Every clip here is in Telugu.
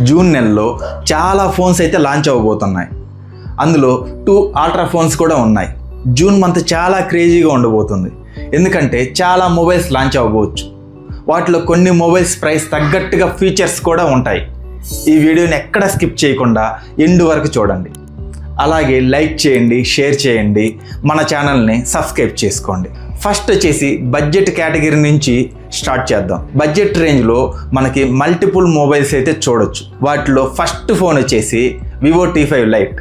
జూన్ నెలలో చాలా ఫోన్స్ అయితే లాంచ్ అవ్వబోతున్నాయి. అందులో 2 అల్ట్రా ఫోన్స్ కూడా ఉన్నాయి. జూన్ మంత్ చాలా క్రేజీగా ఉండబోతుంది. ఎందుకంటే చాలా మొబైల్స్ లాంచ్ అవ్వవచ్చు. వాటిలో కొన్ని మొబైల్స్ ప్రైస్ తగ్గట్టుగా ఫీచర్స్ కూడా ఉంటాయి. ఈ వీడియోని ఎక్కడ స్కిప్ చేయకుండా ఎండ్ వరకు చూడండి. అలాగే లైక్ చేయండి, షేర్ చేయండి, మన ఛానల్ని సబ్స్క్రైబ్ చేసుకోండి. ఫస్ట్ వచ్చేసి బడ్జెట్ కేటగిరీ నుంచి స్టార్ట్ చేద్దాం. బడ్జెట్ రేంజ్లో మనకి మల్టిపుల్ మొబైల్స్ అయితే చూడొచ్చు. వాటిలో ఫస్ట్ ఫోన్ వచ్చేసి వివో T5 Lite.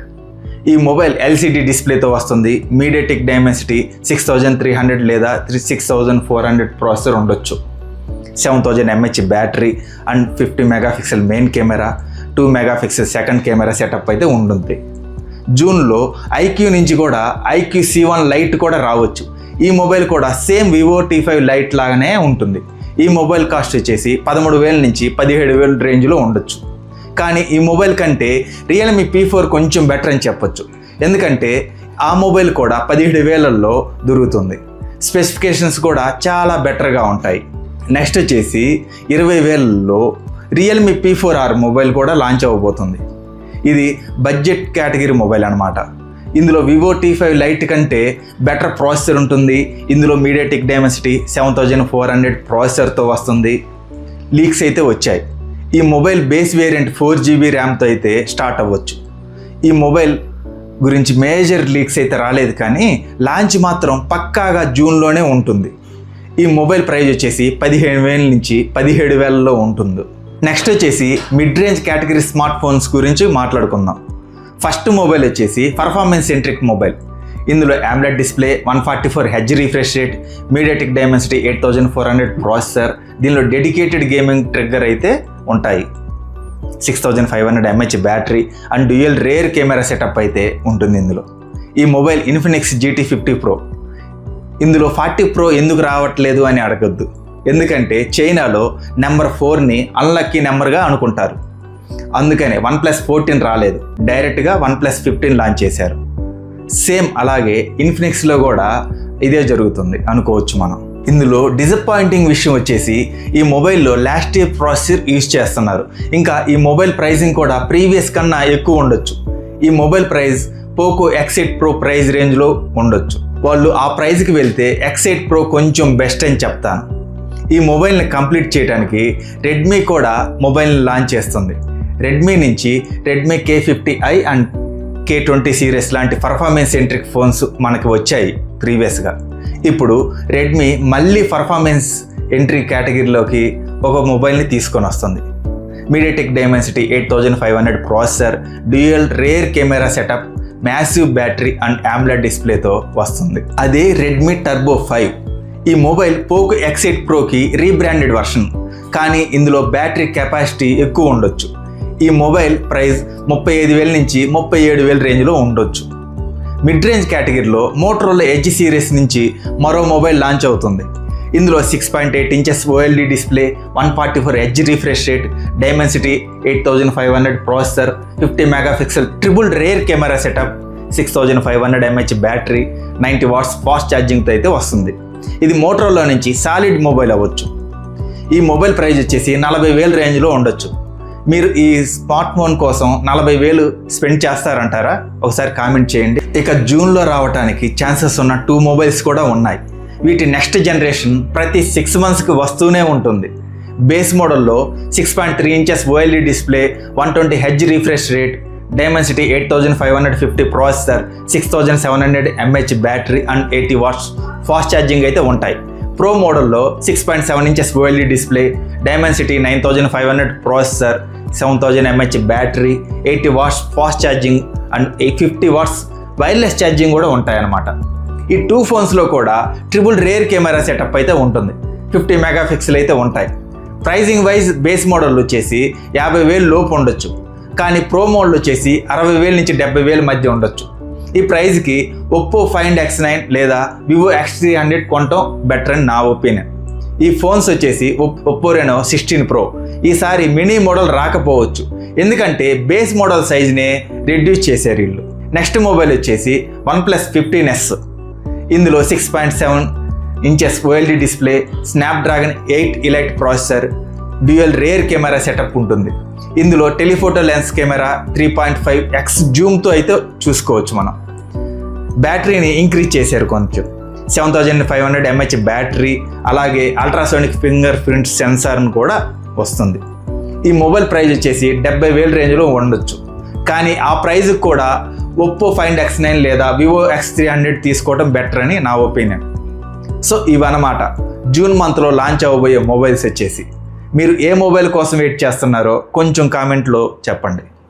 ఈ మొబైల్ LCD డిస్ప్లేతో వస్తుంది. మీడియాటెక్ డైమెన్సిటీ 6300 లేదా 6400 ప్రాసెసర్ ఉండొచ్చు. 7000 mAh battery and 50 megapixel main camera, 2 megapixel second camera setup అయితే ఉంటుంది. జూన్లో IQ నుంచి కూడా IQ C1 Lite కూడా రావచ్చు. ఈ మొబైల్ కూడా సేమ్ వివో T5 Lite లాగానే ఉంటుంది. ఈ మొబైల్ కాస్ట్ వచ్చేసి 13,000 నుంచి 17,000 రేంజ్లో ఉండొచ్చు. కానీ ఈ మొబైల్ కంటే రియల్మీ P4 కొంచెం బెటర్ అని చెప్పొచ్చు. ఎందుకంటే ఆ మొబైల్ కూడా 17,000లో దొరుకుతుంది. స్పెసిఫికేషన్స్ కూడా చాలా బెటర్గా ఉంటాయి. నెక్స్ట్ వచ్చేసి 20,000లో రియల్మీ P4R మొబైల్ కూడా లాంచ్ అవ్వబోతుంది. ఇది బడ్జెట్ కేటగిరీ మొబైల్ అనమాట. ఇందులో వివో T5 Lite కంటే బెటర్ ప్రాసెసర్ ఉంటుంది. ఇందులో మీడియాటెక్ డైమెన్సిటీ 7400 ప్రాసెసర్తో వస్తుంది. లీక్స్ అయితే వచ్చాయి. ఈ మొబైల్ బేస్ వేరియంట్ 4GB ర్యామ్తో అయితే స్టార్ట్ అవ్వచ్చు. ఈ మొబైల్ గురించి మేజర్ లీక్స్ అయితే రాలేదు, కానీ లాంచ్ మాత్రం పక్కాగా జూన్లోనే ఉంటుంది. ఈ మొబైల్ ప్రైస్ వచ్చేసి 15,000 నుంచి 17,000లో ఉంటుంది. నెక్స్ట్ వచ్చేసి mid range category smart phones గురించి మాట్లాడుకుందాం. ఫస్ట్ మొబైల్ వచ్చేసి పర్ఫార్మెన్స్ సెంట్రిక్ మొబైల్. ఇందులో AMOLED display, 144Hz refresh rate, MediaTek Dimensity 8400 processor. దీనిలో డెడికేటెడ్ గేమింగ్ ట్రిగ్గర్ అయితే ఉంటాయి. 6500 mAh battery and dual rear camera setup అయితే ఉంటుంది ఇందులో. ఈ మొబైల్ ఇన్ఫినిక్స్ GT50 Pro. ఇందులో 40 Pro ఎందుకు రావట్లేదు అని అడగద్దు. ఎందుకంటే చైనాలో నెంబర్ 4ని అన్లక్కీ నెంబర్గా అనుకుంటారు. అందుకనే OnePlus 14 రాలేదు, డైరెక్ట్గా OnePlus 15 లాంచ్ చేశారు. సేమ్ అలాగే ఇన్ఫినిక్స్లో కూడా ఇదే జరుగుతుంది అనుకోవచ్చు మనం. ఇందులో డిసప్పాయింటింగ్ విషయం వచ్చేసి ఈ మొబైల్లో లాస్ట్ ఇయర్ ప్రాసెసర్ యూజ్ చేస్తున్నారు. ఇంకా ఈ మొబైల్ ప్రైసింగ్ కూడా ప్రీవియస్ కన్నా ఎక్కువ ఉండొచ్చు. ఈ mobile price Poco X8 Pro price రేంజ్లో ఉండొచ్చు. వాళ్ళు ఆ ప్రైస్కి వెళ్తే X8 Pro కొంచెం బెస్ట్ అని చెప్తాను. ఈ మొబైల్ని కంప్లీట్ చేయడానికి రెడ్మీ కూడా మొబైల్ని లాంచ్ చేస్తుంది. రెడ్మీ నుంచి Redmi K50i and K20 series లాంటి పర్ఫార్మెన్స్ సెంట్రిక్ ఫోన్స్ మనకి వచ్చాయి ప్రీవియస్గా. ఇప్పుడు రెడ్మీ మళ్ళీ పర్ఫార్మెన్స్ ఎంట్రీ కేటగిరీలోకి ఒక మొబైల్ని తీసుకొని వస్తుంది. MediaTek Dimensity 8500 processor, dual rear camera setup, massive battery and AMOLED డిస్ప్లేతో వస్తుంది. అదే రెడ్మీ టర్బో 5. ఈ మొబైల్ పోకో X8 Proకి రీబ్రాండెడ్ వర్షన్, కానీ ఇందులో బ్యాటరీ కెపాసిటీ ఎక్కువ ఉండొచ్చు. ఈ మొబైల్ ప్రైస్ 35,000 నుంచి 37,000 రేంజ్లో ఉండొచ్చు. మిడ్ రేంజ్ కేటగిరీలో మోటరోలా ఎడ్జ్ సిరీస్ నుంచి మరో మొబైల్ లాంచ్ అవుతుంది. ఇందులో 6.8 inches OLED display, 144Hz refresh rate, Dimensity 8500 processor, 50 megapixel triple rear camera setup, 6500 mAh battery, 90 watts fast ఛార్జింగ్తో అయితే వస్తుంది. ఇది మోటరోలా నుంచి సాలిడ్ మొబైల్ అవ్వచ్చు. ఈ మొబైల్ ప్రైస్ వచ్చేసి 40,000 రేంజ్లో ఉండొచ్చు. మీరు ఈ స్మార్ట్ ఫోన్ కోసం 40,000 స్పెండ్ చేస్తారంటారా? ఒకసారి కామెంట్ చేయండి. ఇక జూన్లో రావడానికి ఛాన్సెస్ ఉన్న 2 మొబైల్స్ కూడా ఉన్నాయి. వీటి నెక్స్ట్ జనరేషన్ ప్రతి 6 monthsకి వస్తూనే ఉంటుంది. బేస్ మోడల్లో 6.3 inches OLED display, 120Hz refresh rate, Dimensity 8550 processor, 6700 mAh battery and 80 watts fast charging అయితే ఉంటాయి. ప్రో మోడల్లో 6.7 inches OLED display, Dimensity 9500 processor, 7000 mAh battery, 80 watts fast charging and 50 watts wireless charging కూడా ఉంటాయన్నమాట. ఈ 2 ఫోన్స్లో కూడా ట్రిపుల్ రేర్ కెమెరా సెటప్ అయితే ఉంటుంది. 50 మెగాపిక్సెల్ అయితే ఉంటాయి. ప్రైజింగ్ వైజ్ బేస్ మోడల్ వచ్చేసి 50,000 లోపు ఉండొచ్చు, కానీ ప్రో మోడల్ వచ్చేసి 60,000 నుంచి 70,000 మధ్య ఉండొచ్చు. ఈ ప్రైజ్కి ఒప్పో Find X9 లేదా వివో X300 కొనటం బెటర్ అని నా ఒపీనియన్. ఈ ఫోన్స్ వచ్చేసి ఒప్పో రెనో 16 Pro. ఈసారి మినీ మోడల్ రాకపోవచ్చు, ఎందుకంటే బేస్ మోడల్ సైజ్నే రెడ్యూస్ చేశారు వీళ్ళు. నెక్స్ట్ మొబైల్ వచ్చేసి OnePlus 15s. ఇందులో 6.7 inches OLED display, Snapdragon 8 elite processor, dual rear camera setup ఉంటుంది. ఇందులో టెలిఫోటో లెన్స్ కెమెరా 3.5x జూమ్తో అయితే చూసుకోవచ్చు మనం. బ్యాటరీని ఇంక్రీజ్ చేశారు కొంచెం, 7500 mAh బ్యాటరీ, అలాగే అల్ట్రాసోనిక్ ఫింగర్ ప్రింట్ సెన్సార్ను కూడా వస్తుంది. ఈ మొబైల్ ప్రైస్ వచ్చేసి 70,000 రేంజ్లో ఉండొచ్చు. కానీ ఆ ప్రైజ్కి కూడా ఒప్పో ఫైండ్ X9 లేదా వివో X300 తీసుకోవడం బెటర్ అని నా ఒపీనియన్. సో ఇవన్నమాట జూన్ మంత్లో లాంచ్ అవ్వబోయే మొబైల్స్ వచ్చేసి. మీరు ఏ మొబైల్ కోసం వెయిట్ చేస్తున్నారో కొంచెం కామెంట్లో చెప్పండి.